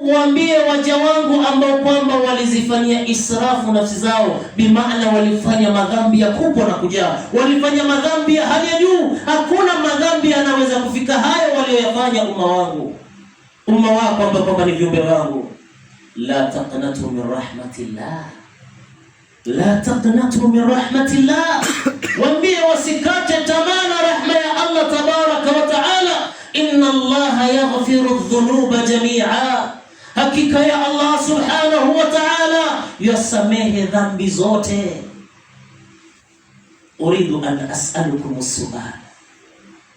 Waambie waja wangu ambao kwamba walizifanyia israfu nafsi zao, bimaana walifanya madhambi ya kubwa na kujaa, walifanya madhambi ya hali ya juu. Hakuna madhambi anaweza kufika hayo walioyafanya umma wako ambao kwamba ni viumbe wangu. La taqnatu min rahmatillah, la taqnatu min rahmatillah. Waambie wasikate tamaa na rahma ya Allah tabaraka wa taala. Inna Allaha yaghfiru dhunuba jami'a, hakika ya Allah subhanahu wa ta'ala yasamehe dhambi zote. Uridu an as'alukum as-su'al,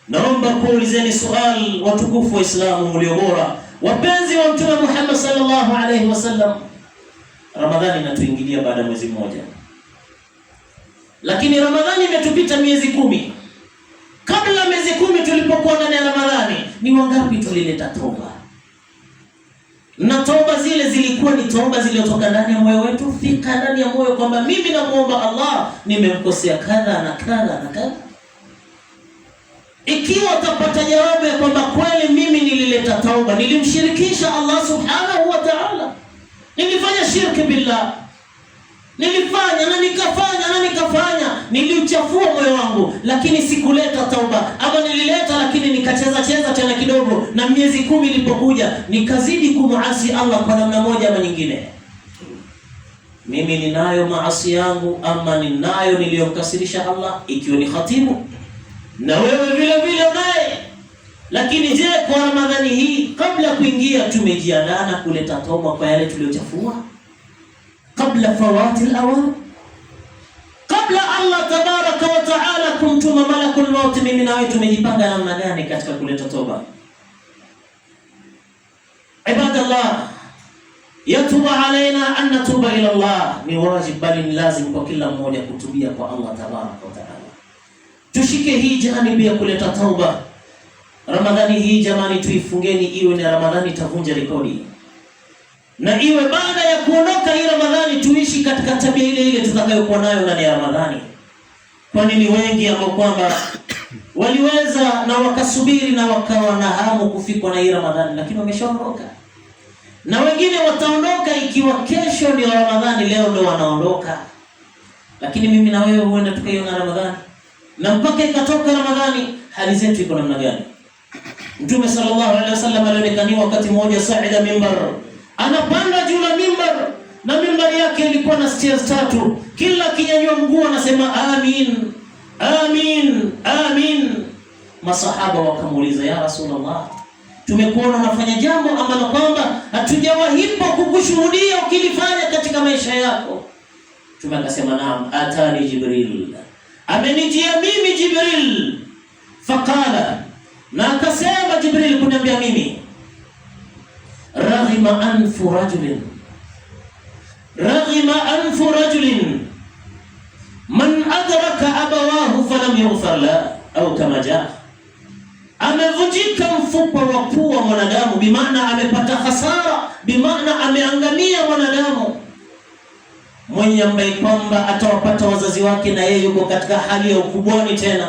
naomba kuulizeni swali watukufu wa Islamu mlio bora, wapenzi wa Mtume Muhammad sallallahu alayhi wasallam. Ramadhani inatuingilia baada ya mwezi mmoja, lakini Ramadhani imetupita miezi 10. Kabla miezi 10 tulipokuwa ndani ya Ramadhani, ni wangapi tulileta toba? Na toba zile zilikuwa ni toba zilizotoka ndani ya moyo wetu, fika ndani ya moyo kwamba mimi namuomba Allah, nimemkosea kadha na kadha na kadha. Ikiwa utapata jawabu ya kwamba kweli mimi nilileta tauba, nilimshirikisha Allah subhanahu wa ta'ala, nilifanya shirki billah, nilifanya na nikafanya, niliuchafua moyo wangu, lakini sikuleta tauba. Ama nilileta lakini nikacheza tena kidogo, na miezi 10 ilipokuja nikazidi kumuasi Allah kwa namna moja ama nyingine. Mimi ninayo maasi yangu, ama ninayo niliyomkasirisha Allah, ikiwa ni khatibu, na wewe vile vile unaye. Lakini je, kwa Ramadhani hii kabla kuingia tumejiandaa na kuleta toba kwa yale tuliyochafua? Kabla fawati al-awan, kabla Allah tabaraka wa taala kumtuma malakul maut, mimi na wewe tumejipanga namna gani katika kuleta toba? Ibadallah, yatuba alaina an natuba ila Allah, ni wajib bali ni lazim kwa kila mmoja kutubia kwa Allah tabaraka wa taala. Tushike hii janibi ya kuleta tauba. Ramadhani hii jamani, tuifungeni iwe ni Ramadhani itavunja rekodi, na iwe baada ya kuondoka hii Ramadhani tuishi katika tabia ile tutakayokuwa nayo ndani ya Ramadhani. Kwani ni wengi ambao kwamba waliweza na wakasubiri na wakawa na hamu kufikwa na hii Ramadhani, lakini wameshaondoka. Na wengine wataondoka ikiwa kesho ndio Ramadhani, leo ndio wanaondoka. Lakini mimi na wewe huenda tukaiona Ramadhani, na mpaka ikatoka Ramadhani hali zetu iko namna gani? Mtume sallallahu alaihi wasallam alionekaniwa wakati mmoja saida mimbar, anapanda juu la mimbar, na mimbar yake ilikuwa na stairs 3. Kila kinyanyua mguu anasema amin, amin, amin. Masahaba wakamuuliza, ya Rasulullah, tumekuona unafanya jambo ambalo kwamba hatujawahipo kukushuhudia ukilifanya katika maisha yako. Mtume akasema, naam, atani Jibril, amenijia mimi Jibril. Faqala, na akasema Jibril kuniambia mimi, raghima anfu rajulin man adraka abawahu falam yughfar la, au kama jaa, amevunjika mfupa wa pua mwanadamu, bimaana amepata hasara, bimaana ameangamia mwanadamu mwenye ambaye kwamba atawapata wazazi wake na yeye yuko katika hali ya ukubwani tena,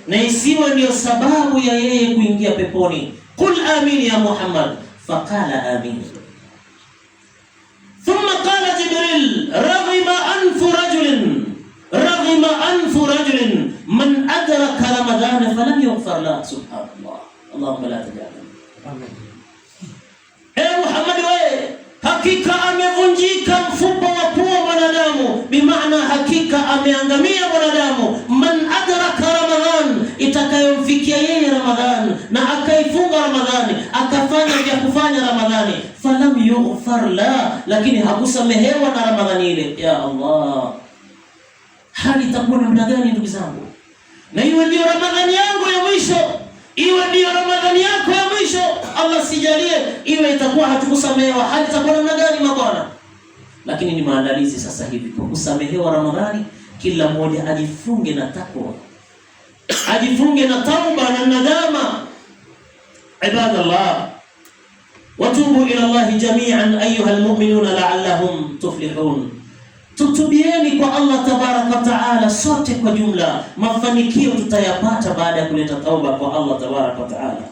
na isiwe ndio sababu ya yeye kuingia peponi. Qul amin ya Muhammad. Faqala amin. Thumma qala Jibril, raghima anfu rajulin man adraka Ramadhana falam yughfar lahu. Subhanallah, Allahumma la tajal. Amin. Muhammad, wewe hakika amevunjika mfupa wa pua mwanadamu, bimaana hakika ameangamia mwanadamu. Man adraka Ramadhan, itakayomfikia yeye Ramadhan na akaifunga Ramadhani, akafanya vya kufanya Ramadhani, falam yughfar la, lakini hakusamehewa na Ramadhani ile. Ya Allah, hali itakuwa namna gani ndugu zangu? Na iwe ndio Ramadhani yangu ya mwisho, iwe ndio Ramadhani yako ya mwisho, Allah sijalie iwe itakuwa hatukusamehewa, hali itakuwa namna gani mabwana? Lakini ni maandalizi sasa hivi kwa kusamehewa Ramadhani. Kila mmoja ajifunge na takwa, ajifunge na tauba na nadama. Ibadallah, watubu ila Allah jami'an ayuha almu'minuna la'allahum tuflihun. Tutubieni kwa Allah tabaraka wa taala sote kwa jumla, mafanikio tutayapata baada ya kuleta tauba kwa Allah tabaraka wa taala.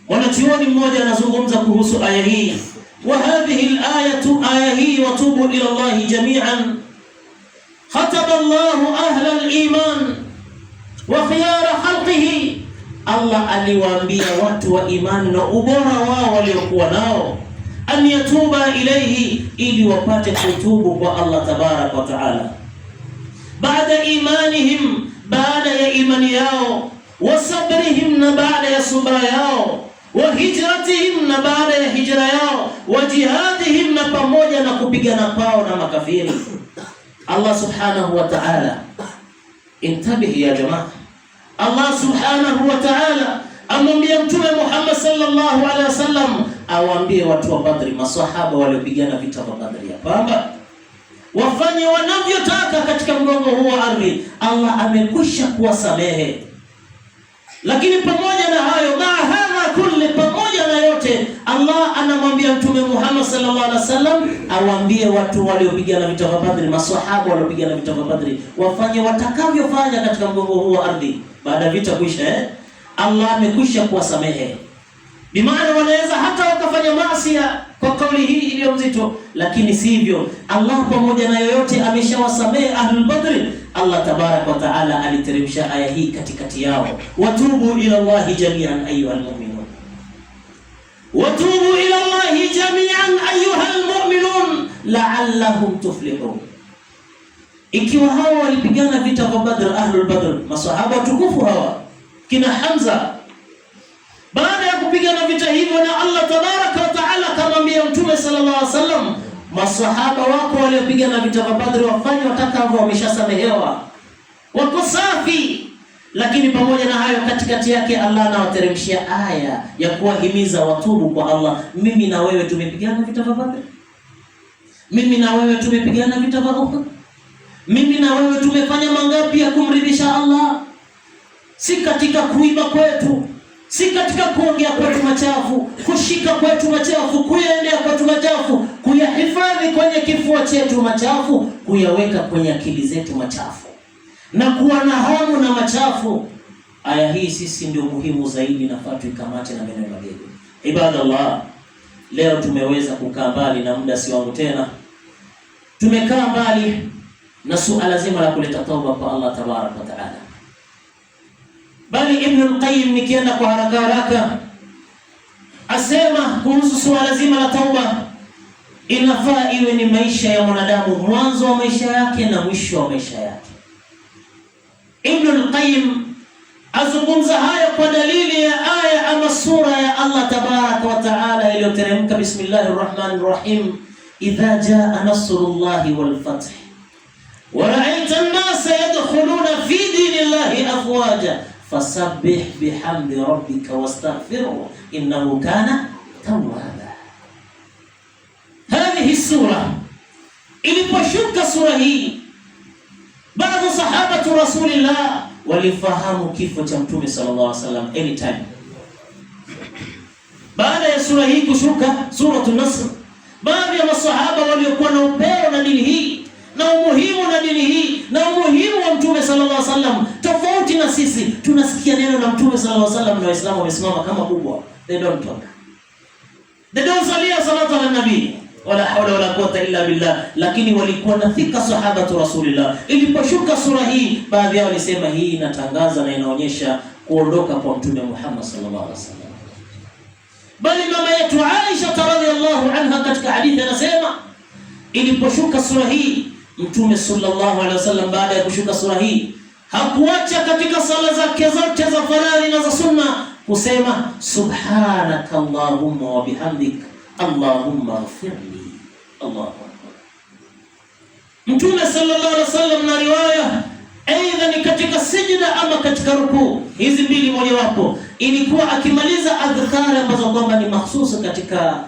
Mwanachuoni mmoja anazungumza kuhusu aya hii, wa hadhihi al-ayatu, aya hii watubu ila Allah jami'an, khataba Allah ahla al-iman wa khiyara khalqihi. Allah aliwaambia watu wa imani na ubora wao waliokuwa nao, an yatuba ilayhi, ili wapate kutubu kwa Allah tabaraka wa taala, baada imanihim, baada ya imani yao, wa sabrihim, na baada ya subra yao, wa hijratihim, na baada ya hijra yao, wa jihadihim, na pamoja na kupigana kwao na makafiri. Allah subhanahu wa ta'ala, intabihi ya jamaa, Allah subhanahu wa ta'ala amwambia Mtume Muhammad sallallahu alaihi wasallam awaambie watu wa Badri, maswahaba waliopigana vita vya Badri, ya kwamba wafanye wanavyotaka katika mgongo huu wa ardhi. Allah amekwisha kuwasamehe. Lakini pamoja na hayo, hadha kulli, pamoja na yote, Allah anamwambia Mtume Muhammad sallallahu alaihi wasallam awaambie watu waliopigana vita vya Badri, maswahaba waliopigana vita vya Badri, wafanye watakavyofanya katika mgongo huu wa ardhi baada vita kuisha. Allah amekwisha kuwasamehe. Bimaana wanaweza hata wakafanya maasi kwa kauli hii iliyo mzito, lakini sivyo. Allah pamoja na yoyote ameshawasamehe ahlul Badri. Allah tabaraka wa taala aliteremsha aya hii katikati yao, watubu ila Allah jami'an ayyuhal mu'minun, watubu ila Allah jami'an ayyuhal mu'minun la'allahum tuflihun. Ikiwa hawa walipigana vita vya Badr, ahlul Badr, masahaba tukufu hawa kina Hamza, baada ya kupigana vita hivyo, na Allah tabaraka wa taala akamwambia Mtume sallallahu alaihi wasallam, masahaba wako waliopigana vita vya Badr wafanye watakavyo, wameshasamehewa, wako safi. Lakini pamoja na hayo, katikati yake Allah anawateremshia aya ya kuwahimiza watubu kwa Allah. Mimi na wewe tumepigana vita vya Badr, mimi na wewe tumepigana vita vya Uhud, mimi na wewe tumefanya mangapi ya kumridhisha Allah? Si katika kuiba kwetu, si katika kuongea kwetu machafu, kushika kwetu machafu, kuyaendea kwetu machafu, kuyahifadhi kwenye kifua chetu machafu, kuyaweka kwenye akili zetu machafu, na kuwa na hamu na machafu. Aya hii sisi ndio muhimu zaidi, na fatu ikamate na meno magego. Ibadallah, leo tumeweza kukaa mbali, na muda si wangu tena, tumekaa mbali na suala zima la kuleta tauba kwa Allah tabaraka wa taala. Bali Ibn al-Qayyim, nikienda kwa haraka asema kuhusu suala zima la tauba, inafaa iwe ni maisha ya mwanadamu, mwanzo wa maisha yake na mwisho wa maisha yake. Ibn al-Qayyim azungumza haya kwa dalili ya aya ama sura ya Allah tabaraka wa taala iliyoteremka, bismillahir rahmanir rahim, idha jaa nasrullahi wal fath wa ra'aita an-nasa yadkhuluna fi dinillahi afwaja fasabbih bihamdi rabbika wastaghfirhu innahu kana tawwaba. Hadhihi sura, iliposhuka sura hii, baadhi sahabatu rasulillah walifahamu kifo cha Mtume sallallahu alaihi wasallam anytime. Baada ya sura hii kushuka, suratul Nasr, baadhi ya masahaba waliokuwa na upeo na dini hii na umuhimu na dini hii na umuhimu wa Mtume sallallahu alaihi wasallam, tofauti na sisi, tunasikia neno la Mtume sallallahu alaihi wasallam na Waislamu wamesimama kama kubwa, they don't talk, they don't salia salatu ala nabii wala hawla wala quwwata illa billah. Lakini walikuwa na thika sahabatu rasulillah. Iliposhuka sura hii, baadhi yao walisema hii inatangaza na inaonyesha kuondoka kwa Mtume Muhammad sallallahu alaihi wasallam. Bali mama yetu Aisha radhiyallahu anha katika hadithi anasema, iliposhuka sura hii, Mtume sallallahu alaihi wasallam baada ya kushuka sura hii hakuacha katika sala zake zote za faradhi na za sunna kusema subhanaka allahumma wa bihamdik allahumma ighfirli. Allahu akbar. Mtume sallallahu alaihi wasallam, na riwaya aidha ni katika sijda ama katika rukuu, hizi mbili mojawapo, ilikuwa akimaliza adhkari ambazo kwamba ni mahsusa katika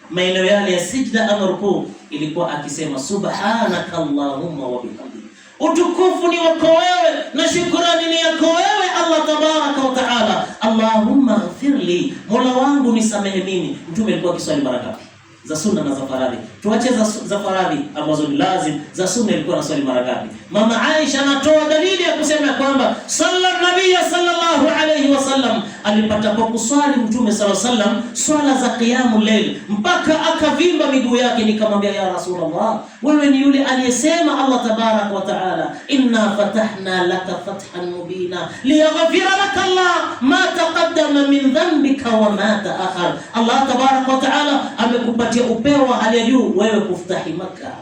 maeneo yale ya sijda ama rukuu, ilikuwa akisema subhanaka allahumma wa bihamdik, utukufu ni wako wewe na shukrani ni yako wewe Allah tabaraka wa taala, allahumma ighfirli, mola wangu nisamehe mimi. Mtume alikuwa akiswali mara ngapi? za sunna na za faradhi. Tuache za faradhi ambazo ni lazim, za sunna ilikuwa naswali mara ngapi? Mama Aisha anatoa dalili ya kusema kwamba sallallahu alayhi wasallam alipata kwa kuswali Mtume sallallahu alayhi wasallam swala za qiyamul layl mpaka akavimba miguu yake. Nikamwambia, ya Rasulullah, wewe ni yule aliyesema Allah tabarak wa taala, inna fatahna laka fathan mubina liyaghfira laka Allah ma taqaddama min dhanbika wa ma ta'akhkhar. Allah tabarak wa taala amekupatia upeo wa hali ya juu wewe kufutahi Makkah.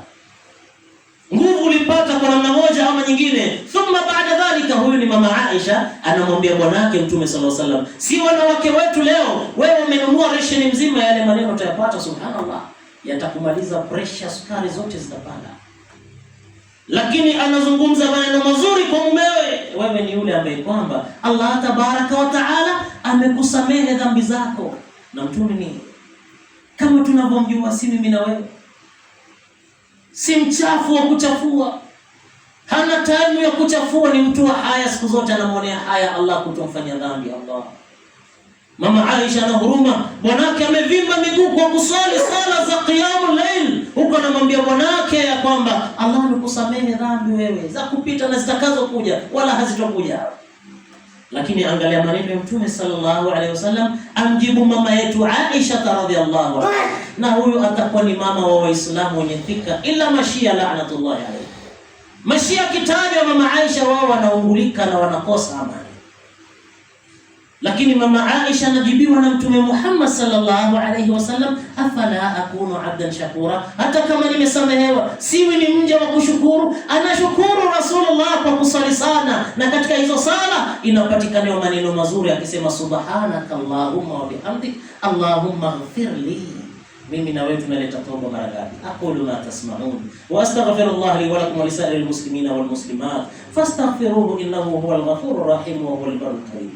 Nguvu ulipata kwa namna moja ama nyingine. Thumma baada dhalika, huyu ni mama Aisha anamwambia bwanake Mtume sallallahu alaihi wasallam, si wanawake wetu leo, wewe umenunua ration mzima, yale maneno utayapata, subhanallah, yatakumaliza pressure, sukari zote zitapanda. Lakini anazungumza maneno mazuri kwa mumewe, wewe ni yule ambaye kwamba Allah tabaraka wa taala amekusamehe dhambi zako. Na Mtume ni kama tunavyomjua, si mimi na wewe, si mchafu wa kuchafua, hana time ya kuchafua, ni mtu wa haya, siku zote anamwonea haya Allah kutomfanya dhambi. Allah, mama Aisha ana huruma, bwanake amevimba miguu kwa kusali sala za qiyamul layl, huko anamwambia bwanake ya kwamba Allah amekusamehe dhambi wewe za kupita na zitakazo kuja, wala hazitokuja. Lakini angalia maneno ya Mtume sallallahu alaihi wasallam amjibu mama yetu Aisha radhiallahu anha, na huyu atakuwa ni mama wa Waislamu wenye thika, ila Mashia laanatullahi alayhi. Mashia kitajwa mama Aisha, wao wanaungulika na wanakosa amani. Lakini mama Aisha anajibiwa na Mtume Muhammad sallallahu alaihi wasallam, afala akunu abdan shakura, hata kama nimesamehewa siwi ni mja wa kushukuru? Anashukuru Rasulullah kwa kusali sana, na katika hizo sala inapatikana maneno mazuri akisema subhanaka allahumma wa bihamdik allahumma ighfirli. Mimi na wewe tunaleta toba mara ngapi? Aqulu ma tasma'un wa astaghfirullah li wa lakum wa lisa'iril muslimina wal muslimat fastaghfiruhu innahu huwal ghafurur rahim wa huwal barrul karim.